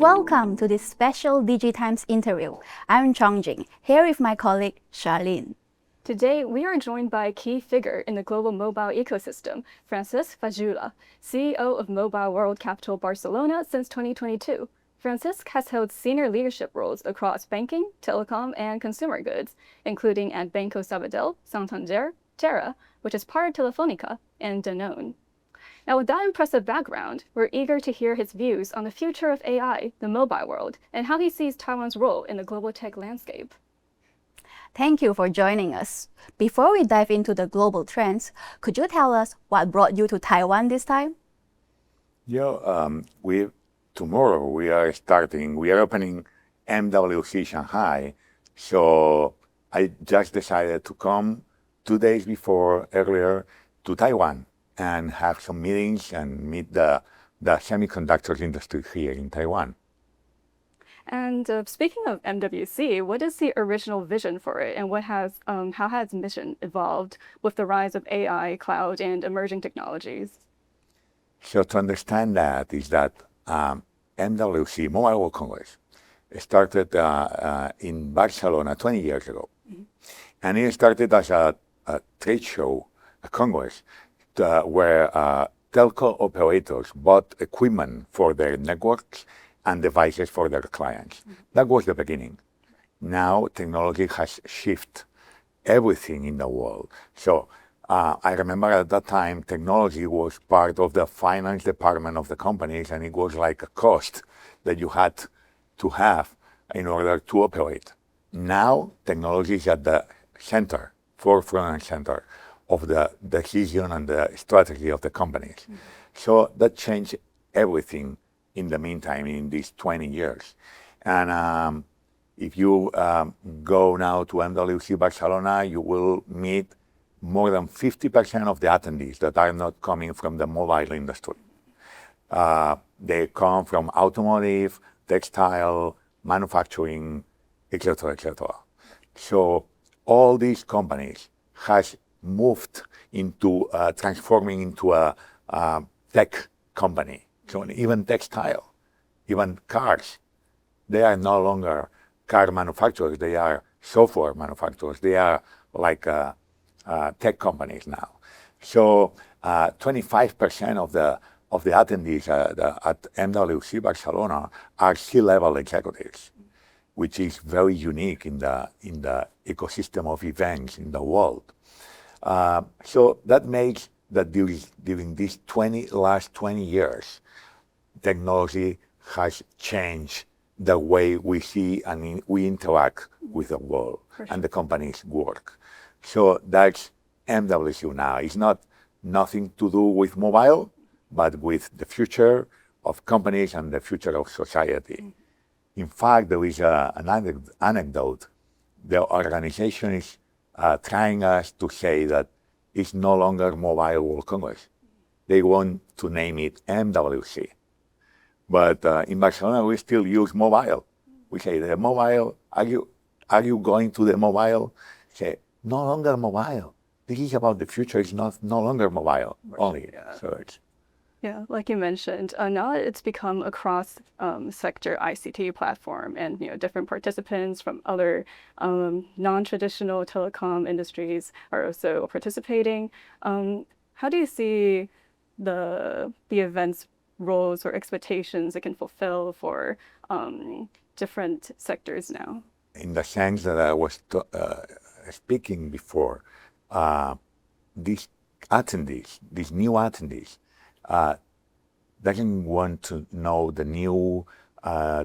Welcome to this special DIGITIMES interview. I'm Chong, Jing, here with my colleague Charlene. Today, we are joined by a key figure in the global mobile ecosystem, Francesc Fajula, CEO of Mobile World Capital Barcelona since 2022. Francesc has held senior leadership roles across banking, telecom, and consumer goods, including at Banco Sabadell, Santander, Terra, which is part of Telefónica, and Danone. Now, with that impressive background, we're eager to hear his views on the future of AI, the mobile world, and how he sees Taiwan's role in the global tech landscape. Thank you for joining us. Before we dive into the global trends, could you tell us what brought you to Taiwan this time? Tomorrow we are opening MWC Shanghai. So I just decided to come 2 days earlier to Taiwan and have some meetings and meet the semiconductor industry here in Taiwan. And speaking of MWC, what is the original vision for it, and how has mission evolved with the rise of AI, cloud, and emerging technologies? So to understand that is that MWC, Mobile World Congress, started in Barcelona 20 years ago. Mm-hmm. And it started as a trade show, a congress, where telco operators bought equipment for their networks and devices for their clients. Mm-hmm. That was the beginning. Now technology has shifted everything in the world. So I remember at that time, technology was part of the finance department of the companies, and it was like a cost that you had to have in order to operate. Now technology is at the forefront and center of the decision and the strategy of the companies. Mm-hmm. So that changed everything in the meantime, in these 20 years. And if you go now to MWC Barcelona, you will meet more than 50% of the attendees that are not coming from the mobile industry. They come from automotive, textile, manufacturing, etc., etc. So all these companies has moved into transforming into a tech company. So even textile, even cars, they are no longer car manufacturers, they are software manufacturers. They are like tech companies now. So 25% of the attendees at MWC Barcelona are C-level executives, which is very unique in the ecosystem of events in the world. So that makes that during these last 20 years, technology has changed the way we see and we interact with the world. Sure. And the companies work. So that's MWC now. It's nothing to do with mobile, but with the future of companies and the future of society. Mm-hmm. In fact, there is an anecdote. The organization is trying us to say that it's no longer Mobile World Congress. They want to name it MWC. But in Barcelona, we still use mobile. We say the mobile, are you going to the mobile? Say, no longer mobile. This is about the future. It's no longer mobile only. Yeah. So it's, yeah, like you mentioned, now it's become a cross-sector ICT platform, and different participants from other non-traditional telecom industries are also participating. How do you see the event's roles or expectations it can fulfill for different sectors now? In the sense that I was speaking before, these new attendees, doesn't want to know the new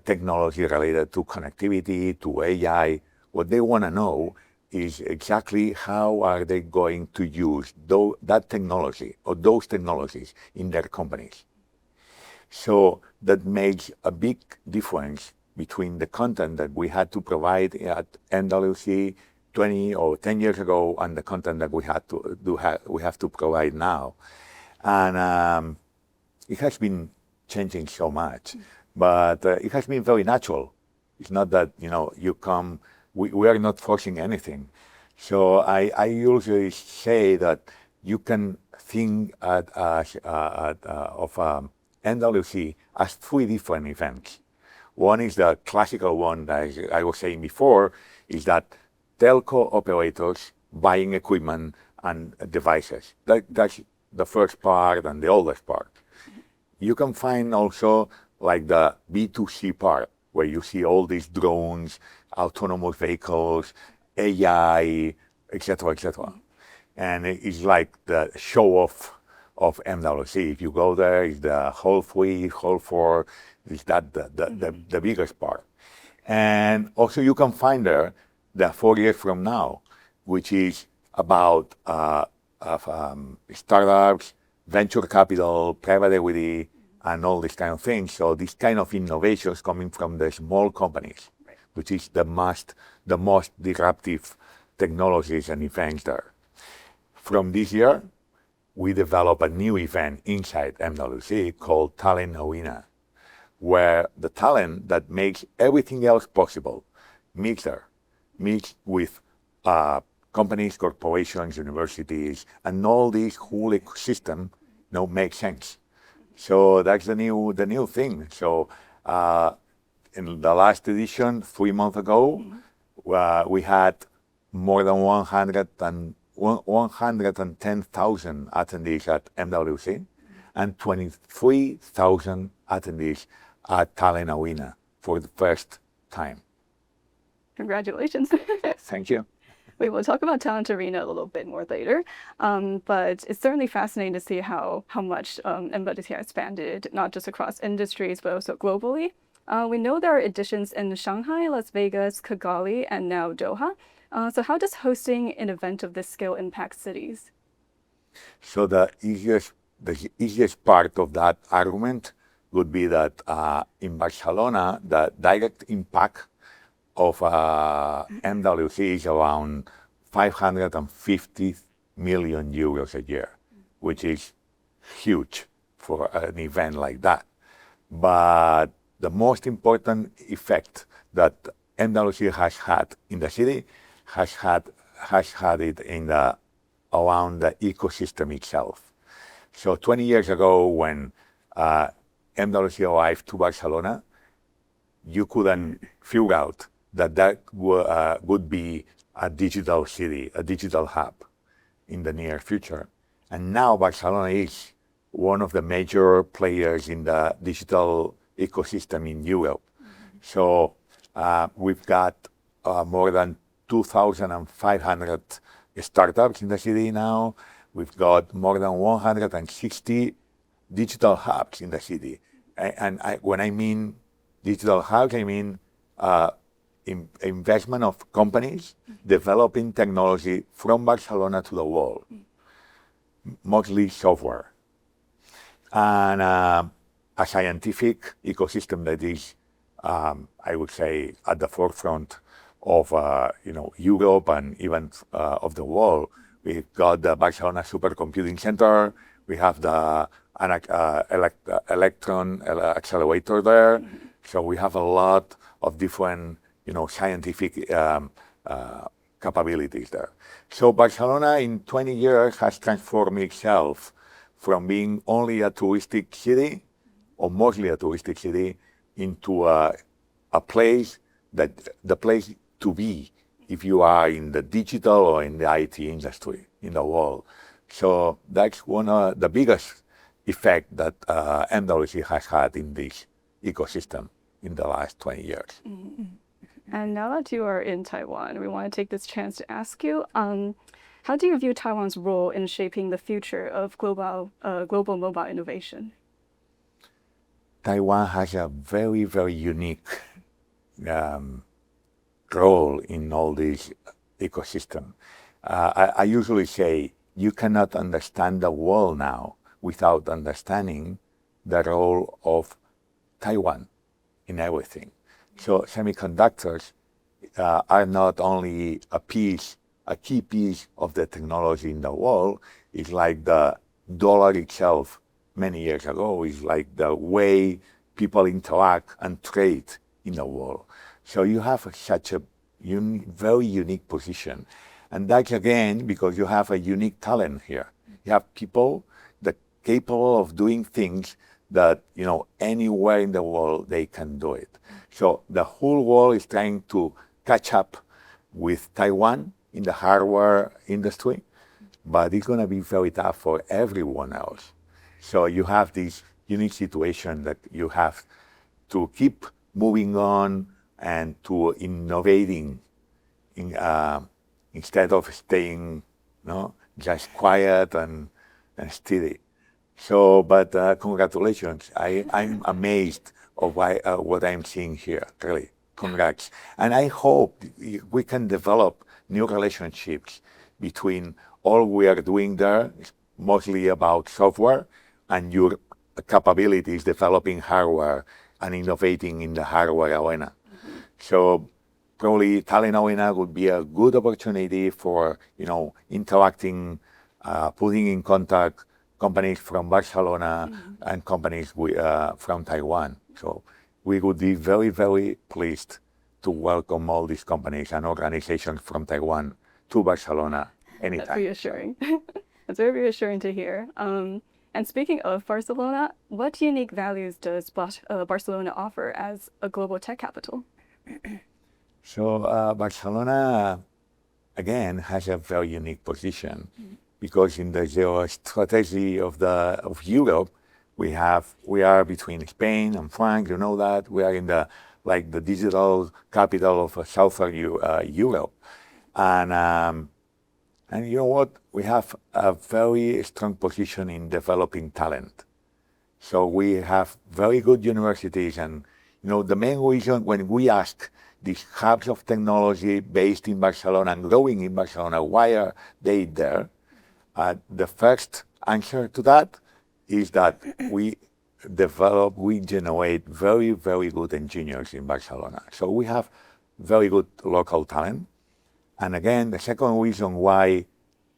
technology related to connectivity, to AI. What they want to know is exactly how are they going to use that technology or those technologies in their companies. So that makes a big difference between the content that we had to provide at MWC 20 or 10 years ago and the content that we have to provide now. And it has been changing so much, but it has been very natural. It's not that, you come, we are not forcing anything. So I usually say that you can think of MWC as 3 different events. One is the classical one that I was saying before, is that telco operators buying equipment and devices. That's the first part and the oldest part. You can find also like the B2C part, where you see all these drones, autonomous vehicles, AI, etc., etc. And it's like the show off of MWC. If you go there, it's the whole 3, whole 4, is that the biggest part. And also you can find there the 4 years from now, which is about startups, venture capital, private equity, and all these kind of things. So these kind of innovations coming from the small companies, which is the most disruptive technologies and events there. From this year, we develop a new event inside MWC called Talent Arena, where the talent that makes everything else possible meets with companies, corporations, universities, and all this whole ecosystem makes sense. So that's the new thing. So in the last edition, 3 months ago, we had more than 110,000 attendees at MWC and 23,000 attendees at Talent Arena for the first time. Congratulations. Thank you. We will talk about Talent Arena a little bit more later, but it's certainly fascinating to see how much MWC has expanded, not just across industries, but also globally. We know there are editions in Shanghai, Las Vegas, Kigali, and now Doha. So how does hosting an event of this scale impact cities? So the easiest part of that argument would be that in Barcelona, the direct impact of MWC is around 550 million euros a year, which is huge for an event like that. But the most important effect that MWC has had in the city has had it in around the ecosystem itself. So 20 years ago, when MWC arrived to Barcelona, you couldn't figure out that would be a digital city, a digital hub in the near future. And now Barcelona is one of the major players in the digital ecosystem in Europe. So we've got more than 2,500 startups in the city now. We've got more than 160 digital hubs in the city. And when I mean digital hubs, I mean investment of companies developing technology from Barcelona to the world, mostly software. And a scientific ecosystem that is, I would say, at the forefront of Europe and even of the world. We've got the Barcelona Supercomputing Center. We have the electron accelerator there. So we have a lot of different scientific capabilities there. So Barcelona in 20 years has transformed itself from being only a touristic city, or mostly a touristic city, into a place to be if you are in the digital or in the IT industry in the world. So that's one of the biggest effect that MWC has had in this ecosystem in the last 20 years. Mm-hmm. And now that you are in Taiwan, we want to take this chance to ask you, how do you view Taiwan's role in shaping the future of global mobile innovation? Taiwan has a very, very unique role in all this ecosystem. I usually say you cannot understand the world now without understanding the role of Taiwan in everything. So semiconductors are not only a key piece of the technology in the world. It's like the dollar itself many years ago. It's like the way people interact and trade in the world. So you have such a very unique position. And that's again because you have a unique talent here. You have people that are capable of doing things that, you know, anywhere in the world they can do it. So the whole world is trying to catch up with Taiwan in the hardware industry, but it's going to be very tough for everyone else. So you have this unique situation that you have to keep moving on and to innovating instead of staying, you know, just quiet and steady. So, but congratulations. I'm amazed of what I'm seeing here, really. Congrats. And I hope we can develop new relationships between all we are doing there, mostly about software, and your capabilities developing hardware and innovating in the hardware arena. Mm-hmm. So probably talent arena would be a good opportunity for, you know, interacting, putting in contact companies from Barcelona and companies from Taiwan. So we would be very, very pleased to welcome all these companies and organizations from Taiwan to Barcelona anytime. That's reassuring. That's very reassuring to hear. And speaking of Barcelona, what unique values does Barcelona offer as a global tech capital? So Barcelona, again, has a very unique position because in the geostrategy of Europe, we are between Spain and France. You know that we are in the digital capital of Southern Europe, and you know what? We have a very strong position in developing talent. So we have very good universities, and you know the main reason when we ask these hubs of technology based in Barcelona and growing in Barcelona, why are they there? The first answer to that is that we generate very, very good engineers in Barcelona. So we have very good local talent. And again, the second reason why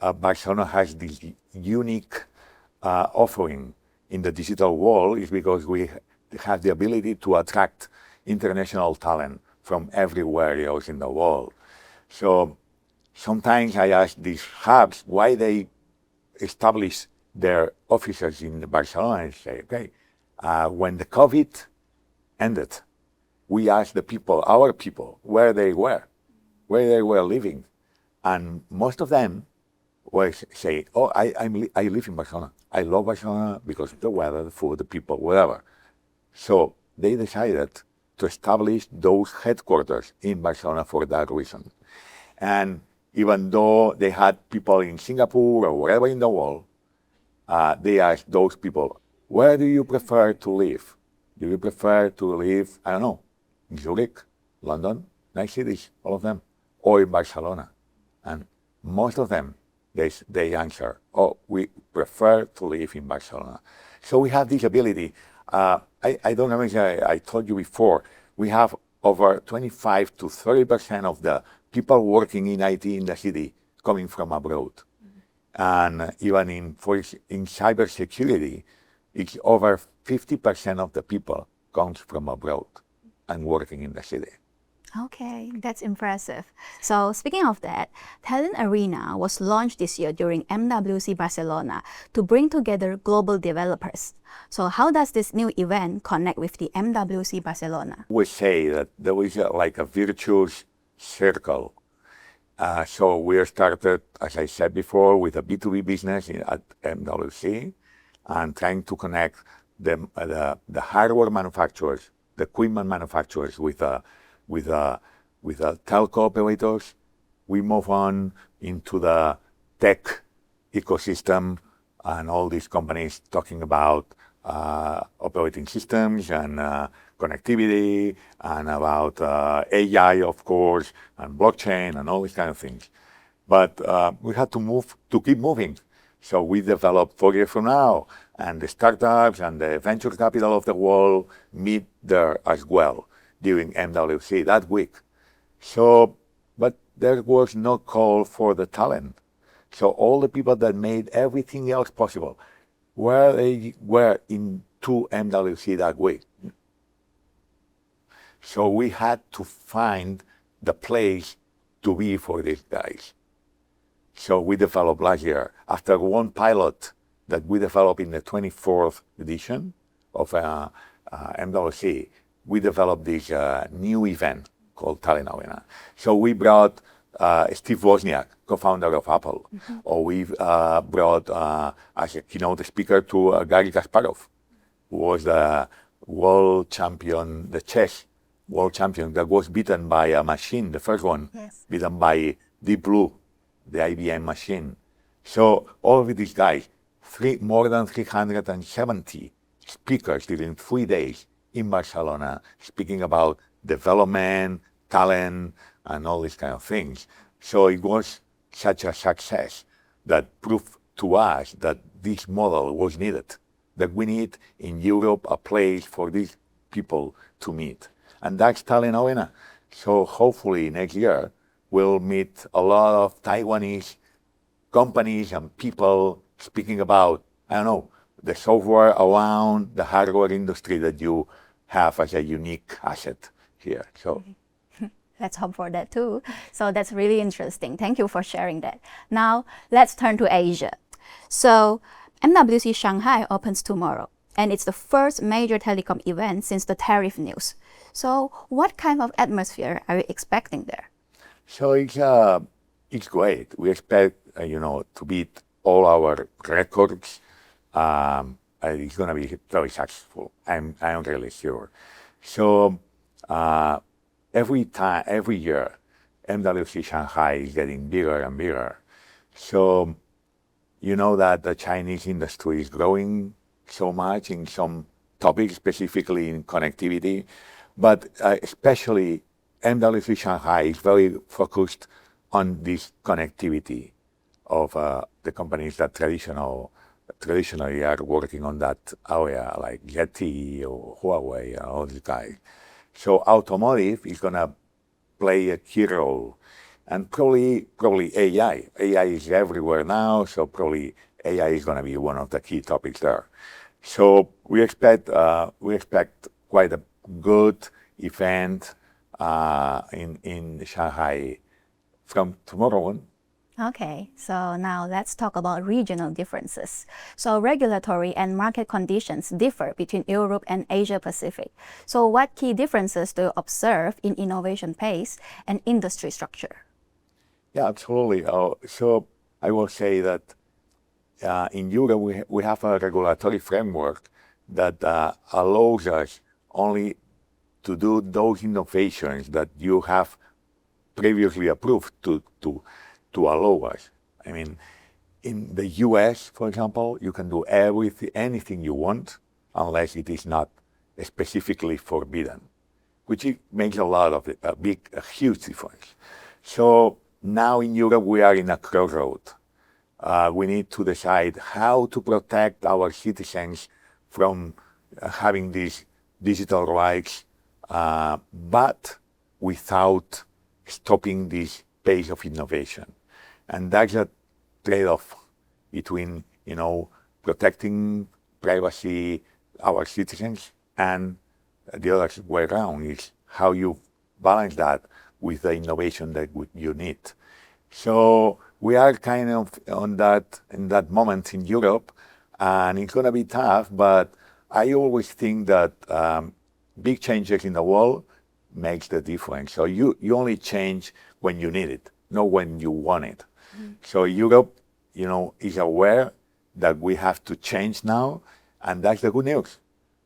Barcelona has this unique offering in the digital world is because we have the ability to attract international talent from everywhere else in the world. So sometimes I ask these hubs why they establish their offices in Barcelona and say, okay, when the COVID ended, we asked the people, our people, where they were living. And most of them were saying, oh, I live in Barcelona. I love Barcelona because of the weather, the food, the people, whatever. So they decided to establish those headquarters in Barcelona for that reason. And even though they had people in Singapore or wherever in the world, they asked those people, where do you prefer to live? Do you prefer to live, I don't know, in Zurich, London, nice cities, all of them, or in Barcelona? And most of them, they answer, oh, we prefer to live in Barcelona. So we have this ability. I don't know if I told you before, we have over 25 to 30% of the people working in IT in the city coming from abroad. And even in cybersecurity, it's over 50% of the people comes from abroad and working in the city. Okay, that's impressive. So speaking of that, Talent Arena was launched this year during MWC Barcelona to bring together global developers. So how does this new event connect with the MWC Barcelona? We say that there is like a virtuous circle. So we started, as I said before, with a B2B business at MWC and trying to connect the hardware manufacturers, the equipment manufacturers with telco operators. We move on into the tech ecosystem and all these companies talking about operating systems and connectivity and about AI, of course, and blockchain and all these kind of things. But we had to keep moving. So we developed 4 years from now, and the startups and the venture capital of the world meet there as well during MWC that week. So, but there was no call for the talent. So all the people that made everything else possible, where they were into MWC that week. So we had to find the place to be for these guys. So we developed last year, after one pilot that we developed in the 24th edition of MWC, we developed this new event called Talent Arena. So we brought Steve Wozniak, co-founder of Apple, or we brought as a keynote speaker to Garry Kasparov, who was the world champion, the chess world champion that was beaten by a machine, the first one, beaten by Deep Blue, the IBM machine. So all of these guys, more than 370 speakers during 3 days in Barcelona, speaking about development, talent, and all these kind of things. So it was such a success that proved to us that this model was needed, that we need in Europe a place for these people to meet. And that's Talent Arena. So hopefully next year we'll meet a lot of Taiwanese companies and people speaking about, I don't know, the software around the hardware industry that you have as a unique asset here. So let's hope for that too. So that's really interesting. Thank you for sharing that. Now let's turn to Asia. So MWC Shanghai opens tomorrow, and it's the first major telecom event since the tariff news. So what kind of atmosphere are you expecting there? So it's great. We expect to beat all our records. It's going to be very successful. I'm really sure. So every year, MWC Shanghai is getting bigger and bigger. So you know that the Chinese industry is growing so much in some topics, specifically in connectivity, but especially MWC Shanghai is very focused on this connectivity of the companies that traditionally are working on that area, like ZTE or Huawei and all these guys. So automotive is going to play a key role, and probably AI. AI is everywhere now, so probably AI is going to be one of the key topics there. So we expect quite a good event in Shanghai from tomorrow on. Okay, so now let's talk about regional differences. So regulatory and market conditions differ between Europe and Asia Pacific. So what key differences do you observe in innovation pace and industry structure? Yeah, absolutely. So I will say that in Europe we have a regulatory framework that allows us only to do those innovations that you have previously approved to allow us. I mean, in the US, for example, you can do anything you want unless it is not specifically forbidden, which makes a huge difference. So now in Europe, we are in a crossroad. We need to decide how to protect our citizens from having these digital rights, but without stopping this pace of innovation. And that's a trade-off between, protecting privacy, our citizens, and the other way around is how you balance that with the innovation that you need. So we are kind of in that moment in Europe, and it's going to be tough, but I always think that big changes in the world makes the difference. So you only change when you need it, not when you want it. So Europe, is aware that we have to change now, and that's the good news.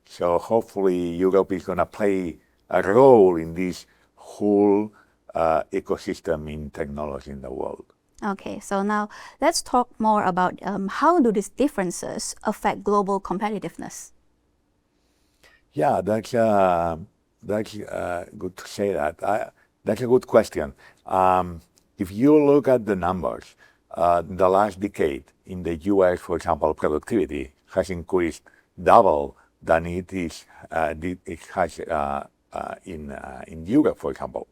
So hopefully Europe is going to play a role in this whole ecosystem in technology in the world. Okay, so now let's talk more about how do these differences affect global competitiveness? Yeah, that's good to say that. That's a good question. If you look at the numbers, the last decade in the US, for example, productivity has increased double than it has in Europe, for example.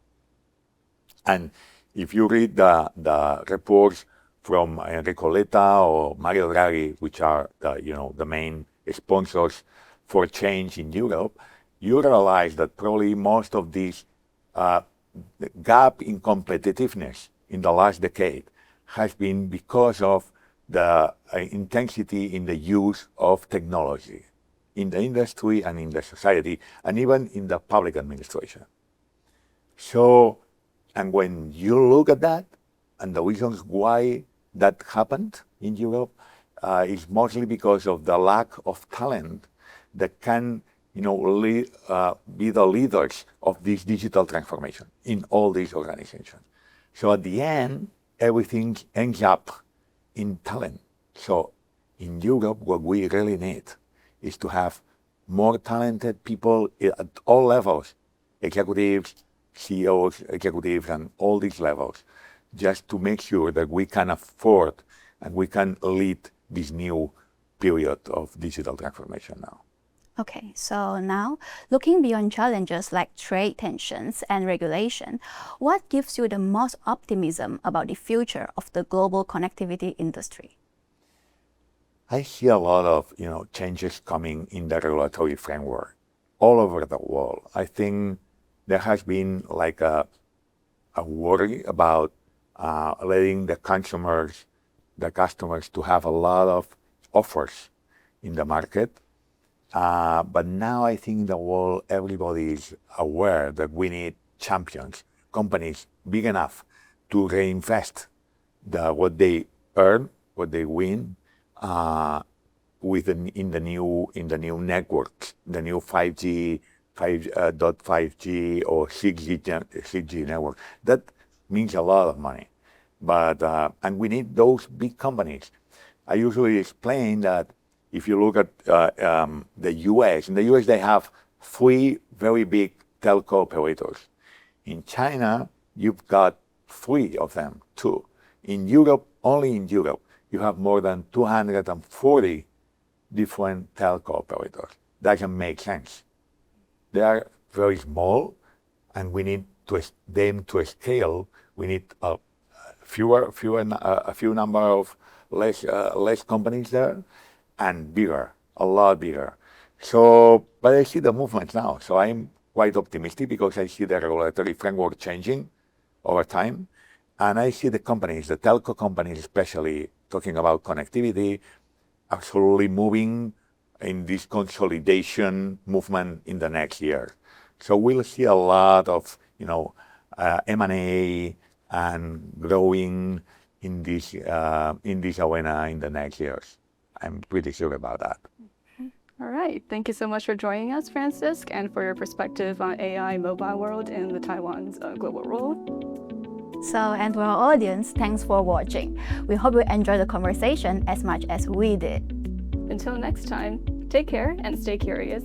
And if you read the reports from Enrico Letta or Mario Draghi, which are the main sponsors for change in Europe, you realize that probably most of this gap in competitiveness in the last decade has been because of the intensity in the use of technology. in the industry and in the society, and even in the public administration. So, and when you look at that, and the reasons why that happened in Europe is mostly because of the lack of talent that can, be the leaders of this digital transformation in all these organizations. So at the end, everything ends up in talent. So in Europe, what we really need is to have more talented people at all levels, executives, CEOs, executives, and all these levels, just to make sure that we can afford and we can lead this new period of digital transformation now. Okay, so now looking beyond challenges like trade tensions and regulation, what gives you the most optimism about the future of the global connectivity industry? I see a lot of changes coming in the regulatory framework all over the world. I think there has been like a worry about letting the customers to have a lot of offers in the market. But now I think in the world, everybody is aware that we need champions, companies big enough to reinvest what they earn, what they win, in the new networks, the new 5G, 5.5G or 6G network. That means a lot of money, but and we need those big companies. I usually explain that if you look at the U.S., in the U.S. they have 3 very big telco operators. In China, you've got 3 of them, 2. In Europe, only in Europe, you have more than 240 different telco operators. Doesn't make sense. They are very small, and we need them to scale. We need a few number of less companies there, and bigger, a lot bigger. So, but I see the movement now. So I'm quite optimistic because I see the regulatory framework changing over time. And I see the companies, the telco companies especially, talking about connectivity, absolutely moving in this consolidation movement in the next year. So we'll see a lot of, M&A and growing in this arena in the next years. I'm pretty sure about that. All right. Thank you so much for joining us, Francesc, and for your perspective on AI mobile world and the Taiwan's global role. So, and to our audience, thanks for watching. We hope you enjoyed the conversation as much as we did. Until next time, take care and stay curious.